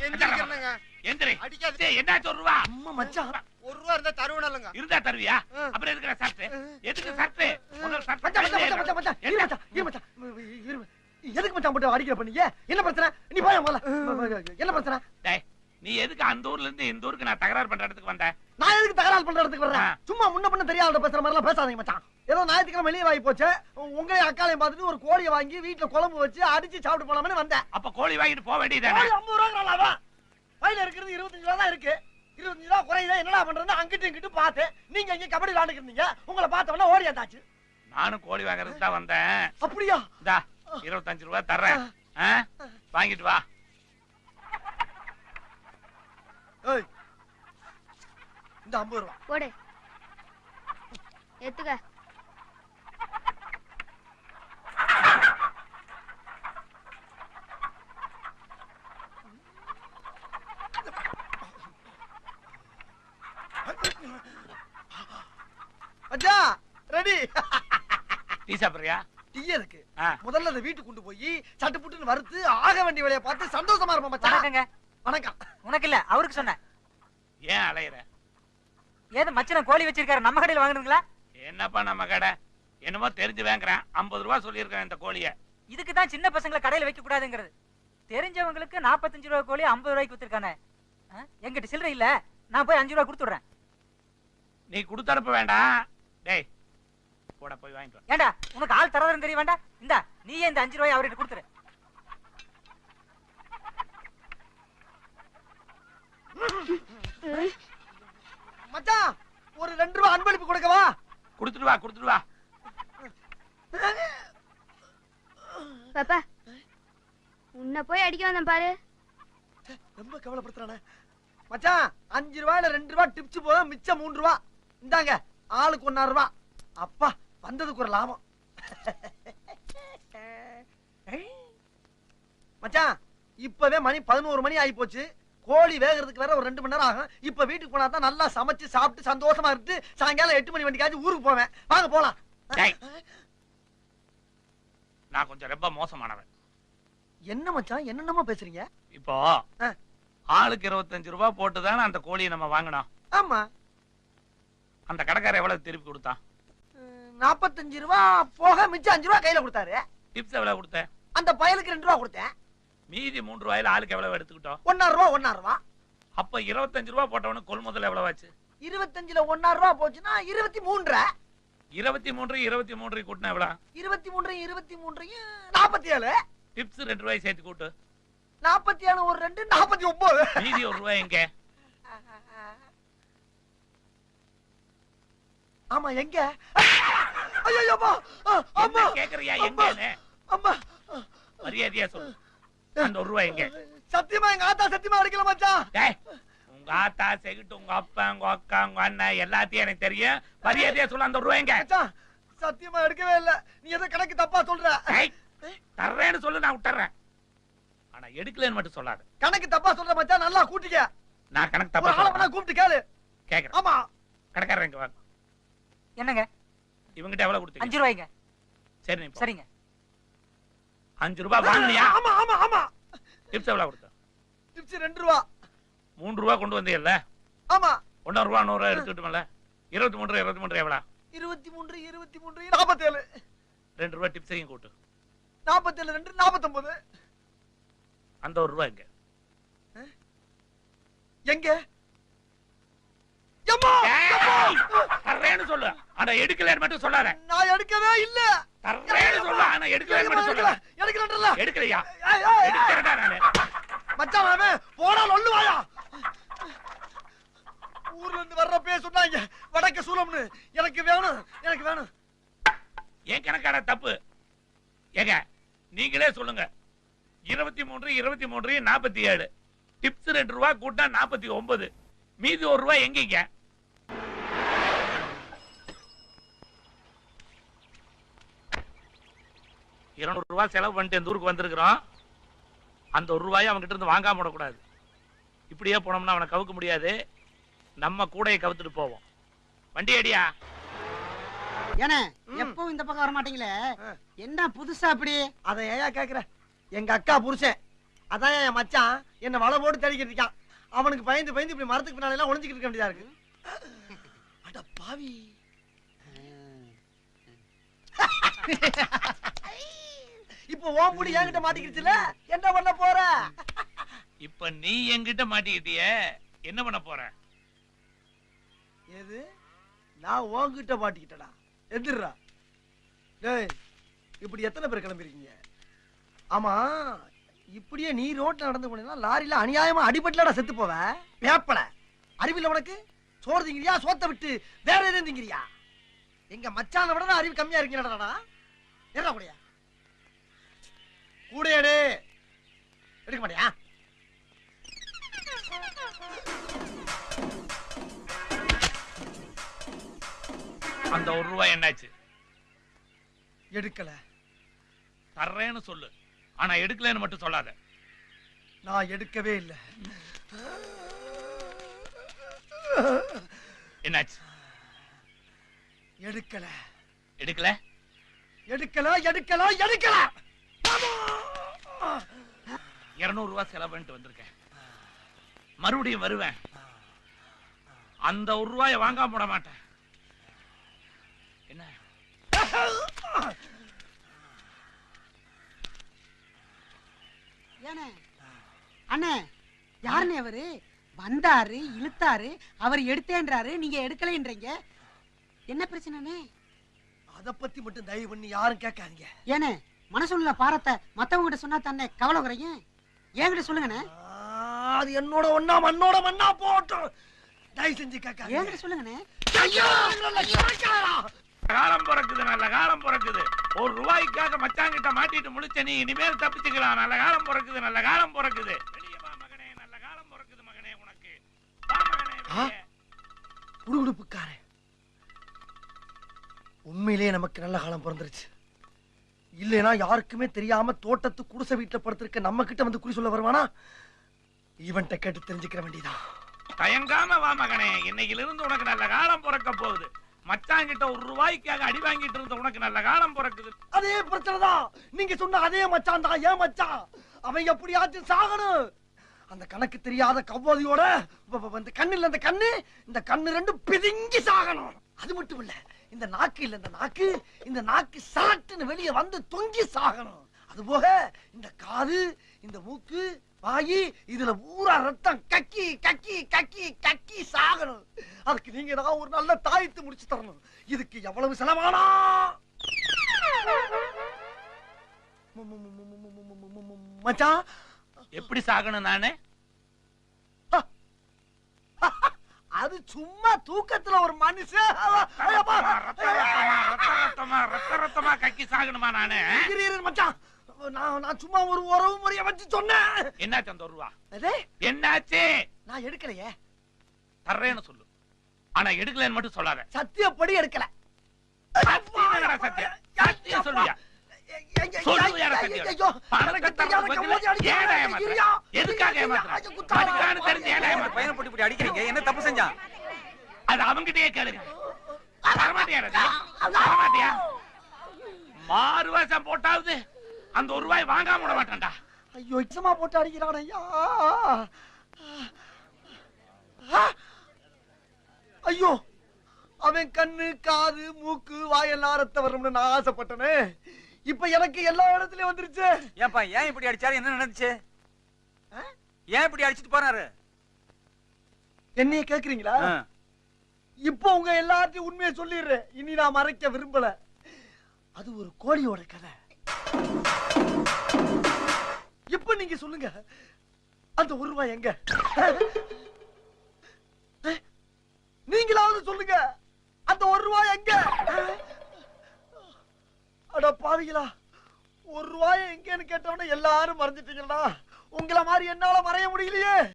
எந்திரிக்கிறேங்க. எந்திரி. அடிக்காத. டேய் என்னாச்சு ஒரு ரூபா? அம்மா மச்சான் 1 ரூபா இருந்தா தருவனலங்க. இருந்தா தருவியா? அப்புறம் எதுக்குடா சர்ட்? எதுக்கு சர்ட்? முதல்ல சர்ட். மச்சான் மச்சான் மச்சான் மச்சான் இரு மச்சான் இரு மச்சான் இரு. எதுக்கு மச்சான் போட்டு அடிக்கிற பண்ணீங்க? என்ன பிரச்சனை? நீ போய் முதல்ல. என்ன பிரச்சனை? டேய் நீ எதுக்கு அந்த ஊர்ல இருந்து இந்த ஊருக்கு நான் தகராறு பண்ற இடத்துக்கு வந்த? நான் எதுக்கு தகராறு பண்ற இடத்துக்கு வர்றேன்? சும்மா முன்ன பண்ண தெரியாத பேசுற மாதிரி எல்லாம் பேசாதீங்க மச்சான். ஏதோ ஞாயிற்றுக்கிழமை வெளியே வாங்கி போச்சு, உங்களையும் அக்காலையும் பார்த்துட்டு ஒரு கோழியை வாங்கி வீட்டுல குழம்பு வச்சு அடிச்சு சாப்பிட்டு போலாம்னு வந்தேன். அப்ப கோழி வாங்கிட்டு போக வேண்டியதானே? 50 ரூபா பையில இருக்கிறது 25 ரூபா தான் இருக்கு. 25 ரூபா குறையுதா என்னடா பண்றது? அங்கிட்டு இங்கிட்டு பார்த்தேன். நீங்க இங்க கபடி விளையாண்டுக்கிறீங்க. உங்களை பார்த்தவன ஓடி வந்தாச்சு. நானும் கோழி வாங்குறதுக்கு தான் வந்தேன். அப்படியா? இந்தா 25 ரூபா தர்றேன். வாங்கிட்டு வா. ஏய் இந்த 50 ரூபா போடு. எத்துக்க. அச்சா ரெடி. டீ சாப்பிடுறியா? டீ இருக்கு. முதல்ல அதை வீட்டுக்கு கொண்டு போய் சட்டு புட்டுன்னு வறுத்து ஆக வேண்டிய வேலையை பார்த்து சந்தோஷமா இருப்போம் மச்சான். வணக்கம். உனக்கு இல்ல அவருக்கு சொன்னேன். ஏன் அலையற? ஏது மச்சன கோழி வச்சிருக்காரு, நம்ம கடையில வாங்குறீங்களா? என்னப்பா நம்ம கடை? என்னமோ தெரிஞ்சு வாங்குறேன். 50 ரூபா சொல்லியிருக்கேன் இந்த கோழிய. இதுக்கு தான் சின்ன பசங்களை கடையில வைக்க கூடாதுங்கிறது. தெரிஞ்சவங்களுக்கு 45 ரூபா கோழி 50 ரூபாய்க்கு வித்துருக்கானே. என்கிட்ட சில்லறை இல்ல, நான் போய் 5 ரூபா கொடுத்துடுறேன். நீ கொடுத்து அனுப்ப வேண்டாம். டேய் போட போய் வாங்கிட்டு வா. ஏண்டா உனக்கு ஆள் தரதுன்னு தெரிய வேண்டாம்? இந்தா நீயே இந்த 5 ரூபாய் அவர்கிட்ட கொடுத்துரு. மச்சான் ஒரு 2 ரூபா அன்பளிப்பு கொடுக்கவா? கொடுத்துட்டு வா கொடுத்துட்டு வா. பாப்பா உன்னை போய் அடிக்க வந்தேன் பாரு. ரொம்ப கவலைப்படுத்துறானே மச்சான். 5 ரூபாயில 2 ரூபா டிப்ஸ் போக மிச்சம் 3 ரூபா. இந்தாங்க ஆளுக்கு 1.5 ரூபா. அப்பா வந்ததுக்கு ஒரு லாபம். மச்சான் இப்பவே மணி 11 மணி ஆகி போச்சு. கோழி வேகிறதுக்கு வேற ஒரு 2 மணி நேரம் ஆகும். இப்ப வீட்டுக்கு போனா தான் நல்லா சமைச்சு சாப்பிட்டு சந்தோஷமா இருந்து சாயங்காலம் 8 மணி வண்டிக்காச்சும் ஊருக்கு போவேன். வாங்க போலாம். நான் கொஞ்சம் ரொம்ப மோசமானவன். என்ன மச்சான் என்னென்னமா பேசுறீங்க? இப்போ ஆளுக்கு 25 ரூபா போட்டுதானே அந்த கோழியை நம்ம வாங்கினோம். ஆமா. அந்த கடைக்காரர் எவ்வளவு திருப்பி கொடுத்தான்? 45 ரூபா போக மிச்சம் 5 ரூபா கையில கொடுத்தாரு. டிப்ஸ் எவ்வளவு கொடுத்தேன்? அந்த பயலுக்கு 2 ரூபா கொடுத்தேன். மீதி 3 ரூபாயில ஆளுக்கு எவ்வளவு எடுத்துக்கிட்டோம்? 1.5 ரூபா 1.5 ரூபா. அப்ப 25 ரூபா போட்டவனுக்கு கொள்முதல் எவ்வளவு ஆச்சு? 25ல 1.5 ரூபா போச்சுன்னா 23. 23 கூட்டினா எவ்வளவு? 23 47. டிப்ஸ் 2 ரூபாய் சேர்த்து கூட்டு. 47 ஒரு 2 49. மீதி 1 ரூபாய் எங்க? ஆமா எங்க? ஐயோ அம்மா அம்மா கேக்குறியா எங்கன்னு? அம்மா மரியாதையா சொல்லு. அந்த 1 ரூபாய் எங்க? சத்தியமா எங்க ஆத்தா சத்தியமா அடிக்கல மச்சான். டேய் உங்க ஆத்தா செகிட்டு உங்க அப்பா உங்க அக்கா உங்க அண்ணன் எல்லாத்தையும் எனக்கு தெரியும். மரியாதையா சொல்லு அந்த 1 ரூபாய் எங்க? மச்சான் சத்தியமா எடுக்கவே இல்ல. நீ ஏதோ கணக்கு தப்பா சொல்ற. தர்றேன்னு சொல்லு நான் விட்டுறேன். ஆனா எடுக்கலன்னு மட்டும் சொல்லாத. கணக்கு தப்பா சொல்ற மச்சான். நல்லா கூட்டிக்க. நான் கணக்கு தப்பா சொல்றேன். கூப்பிட்டு கேளு. கேக்குறேன். ஆமா. கடைக்காரர் எங்க வாங்க. என்னங்க? இவங்கிட்ட எவ்வளவு கொடுத்தீங்க? 5 ரூபாய்ங்க. சரி நீ சரிங்க. 5 ரூபாய் வாங்குனியா? ஆமா ஆமா ஆமா. டிப்ஸ் எவ்வளவு கொடுத்த? டிப்ஸ் 2 ரூபாய். 3 ரூபாய் கொண்டு வந்தீல்ல? ஆமா. 1.5 ரூபாய் 100 ரூபாய் எடுத்துட்டோம்ல? 23 எவ்வளவு? 23 47. 2 ரூபாய் டிப்ஸையும் கூட்டு. 47 2 49. அந்த 1 ரூபாய் எங்க? எங்க? அம்மா தர்றேன்னு சொல்லு. ஆனா எடுக்கலன்னு மட்டும் சொல்லாத. நான் எடுக்கவே இல்ல. தர்றேன்னு சொல்லு. ஆனா எடுக்கலன்னு மட்டும் சொல்லாத. எடுக்கலன்றல. எடுக்கலையா? எடுக்கறடா நானே. மச்சான் அவன் போடா லொல்லுவாயா. ஊர்ல இருந்து வர்றப்பே சொன்னாங்க வடக்கு சூலம்னு. எனக்கு வேணும். ஏன் கணக்கான தப்பு? ஏங்க நீங்களே சொல்லுங்க. 23 47. டிப்ஸ் 2 ரூபாய் கூட்டா 49. மீதி 1 ரூபாய் எங்கீங்க? $200 செலவு பண்ணிட்டு இந்த ஊருக்கு வந்திருக்கிறோம். அந்த 1 ரூபாயை அவங்க கிட்ட இருந்து வாங்காம விடக்கூடாது. இப்படியே போனோம்னா அவனை கவுக்க முடியாது. நம்ம கூடையை கவுத்துட்டு போவோம். வண்டி அடியா. ஏனே எப்பவும் இந்த பக்கம் வர மாட்டீங்களே, என்ன புதுசா அப்படி? அதை ஏயா கேக்குற? எங்க அக்கா புருஷன் அதான் என் மச்சான் என்ன வலை போட்டு தேடிக்கிட்டு இருக்கான். அவனுக்கு பயந்து பயந்து இப்படி மரத்துக்கு பின்னால எல்லாம் ஒளிஞ்சுக்கிட்டு இருக்க வேண்டியதா இருக்கு. அட பாவி. இப்ப ஓம்புடி என்கிட்ட மாட்டிக்கிடுச்சுல, என்ன பண்ண போற? இப்ப நீ என்கிட்ட மாட்டிக்கிட்டிய, என்ன பண்ண போற? எது? நான் உன்கிட்ட மாட்டிக்கிட்டடா. எந்திரா. டேய், இப்படி எத்தனை பேர் கிளம்பிருக்கீங்க? ஆமா, இப்படியே நீ ரோட்ல நடந்து போனீங்கன்னா லாரியில அநியாயமா அடிபட்டுலடா செத்து போவ. வேப்பல அறிவில்ல உனக்கு? சோறு திங்கிறியா, சோத்தை விட்டு வேற எதுவும் திங்கிறியா? எங்க மச்சான விட அறிவு கம்மியா இருக்கீங்கடா. என்ன கூடயா கூடையாடு எடுக்க மாட்டியா? அந்த ₹1 என்னாச்சு? எடுக்கல. தர்றேன்னு சொல்லு, ஆனா எடுக்கலன்னு மட்டும் சொல்லாத. நான் எடுக்கவே இல்லை. என்னாச்சு? எடுக்கல எடுக்கல எடுக்கல எடுக்கல எடுக்கல. ₹200 செலவு பண்ணிட்டு வந்திருக்கேன். மறுபடியும் வருவேன். அந்த ₹1 வாங்காம போட மாட்டேன். என்ன? ஏனே அண்ணே, யாருண்ணே அவரு? வந்தாரு, இழுத்தாரு, அவர் எடுத்தேன்றாரு, நீங்க எடுக்கலைன்றீங்க. என்ன பிரச்சனைனே? அத பத்தி மட்டும் தயவு பண்ணி யாரும் கேட்காதீங்க. ஏனே, மனசுள்ள பாரத்தை மத்தவங்க கிட்ட சொன்னா தானே கவலை குறைங்க. என்கிட்ட சொல்லுங்கண்ணே. அது என்னோட ஒண்ணா மண்ணோட மண்ணா போட்டும். தயவு செஞ்சு கேட்காதீங்க. என்கிட்ட சொல்லுங்கண்ணே. ஐயோ, காலம் பிறக்குது, நல்ல காலம் பிறக்குது. ₹1 மச்சாங்கிட்ட மாட்டிட்டு முழிச்ச நீ இனிமேல் தப்பிச்சுக்கலாம். நல்ல காலம் பிறக்குது, நல்ல காலம் பிறக்குது. வெளியே வா மகனே, நல்ல காலம் பிறக்குது மகனே உனக்கு. வா மகனே வெளியே. குடுகுடுப்புக்காரன். உண்மையிலேயே நமக்கு நல்ல காலம் பிறந்துருச்சு. இல்லைனா யாருக்குமே தெரியாம தோட்டத்து குடிசை வீட்டுல படுத்திருக்க நம்ம கிட்ட வந்து குறி சொல்ல வருவானா? இவன்ட்ட கேட்டு தெரிஞ்சுக்கிற வேண்டியதான். தயங்காம வா மகனே, இன்னையில இருந்து உனக்கு நல்ல காலம் பிறக்க போகுது. மச்சாங்கிட்ட ₹1 அடி வாங்கிட்டு இருந்த உனக்கு நல்ல காலம் பிறக்குது. அதே பிரச்சனை தான். நீங்க சொன்ன அதே மச்சான் தான் ஏன் மச்சான். அவன் எப்படியாச்சும் சாகணும். அந்த கணக்கு தெரியாத கவ்வாதியோட இந்த கண்ணுல அந்த கண்ணு, இந்த கண்ணு ரெண்டும் பிதுங்கி சாகணும். அது மட்டும் இல்ல, இந்த நாக்கு இல்ல, இந்த நாக்கு சாட்டுன்னு வெளியே வந்து தொங்கி சாகணும். அது போக இந்த காது, இந்த மூக்கு, வாயி, இதுல ஊரா ரத்தம் கக்கி கக்கி கக்கி கக்கி சாகணும். அதுக்கு நீங்க தான் ஒரு நல்ல தாயத்து முடிச்சு தரணும். இதுக்கு எவ்வளவு செலவானா? மச்சான், எப்படி சாகணும் நானே? அது சும்மா தூக்கத்துல ஒரு மனுஷன் ரத்தமா கக்கி சாகணுமா நானே? மச்சான், நான் சும்மா ஒரு உறவு முறைய வச்சு சொன்னேன். என்னாச்சு அந்த ₹1? என்னாச்சு? நான் எடுக்கலையே. தர்றேன்னு சொல்லு, ஆனா எடுக்கலன்னு மட்டும் சொல்லாத. சத்தியப்படி எடுக்கல. சத்தியம் சத்தியம் சொல்லுயா? அடிக்கிறீங்க, என்ன தப்பு செஞ்சா? அது அவங்கிட்டயே கேளுங்க. மாறுவாசம் போட்டாவது அந்த ₹1 வாங்காம விட மாட்டான்டா. ஐயோ, இச்சமா போட்டு அடிக்கிறான் ஐயா. ஐயோ, அவன் கண்ணு, காது, மூக்கு, வாயெல்லாம் ரத்தம் வரணும்னு நான் ஆசைப்பட்டனே. இப்ப எனக்கு எல்லா இடத்துலயும் வந்துருச்சு. ஏன்பா, ஏன் இப்படி அடிச்சாரு? என்ன நடந்துச்சு? ஏன் இப்படி அடிச்சிட்டு போறாரு? என்னைய கேக்குறீங்களா? இப்ப உங்க எல்லாத்தையும் உண்மையை சொல்லிடுறேன். இனி நான் மறைக்க விரும்பல. அது ஒரு கோழியோட கதை. இப்ப நீங்க சொல்லுங்க, அந்த ₹1 எங்க? நீங்களாவது சொல்லுங்க, அந்த ₹1 எங்க? அட பாவிகளா, ₹1 எங்கன்னு கேட்டவன எல்லாரும் மறைஞ்சிட்டீங்களா? உங்களை மாதிரி என்னால மறைய முடியலையே.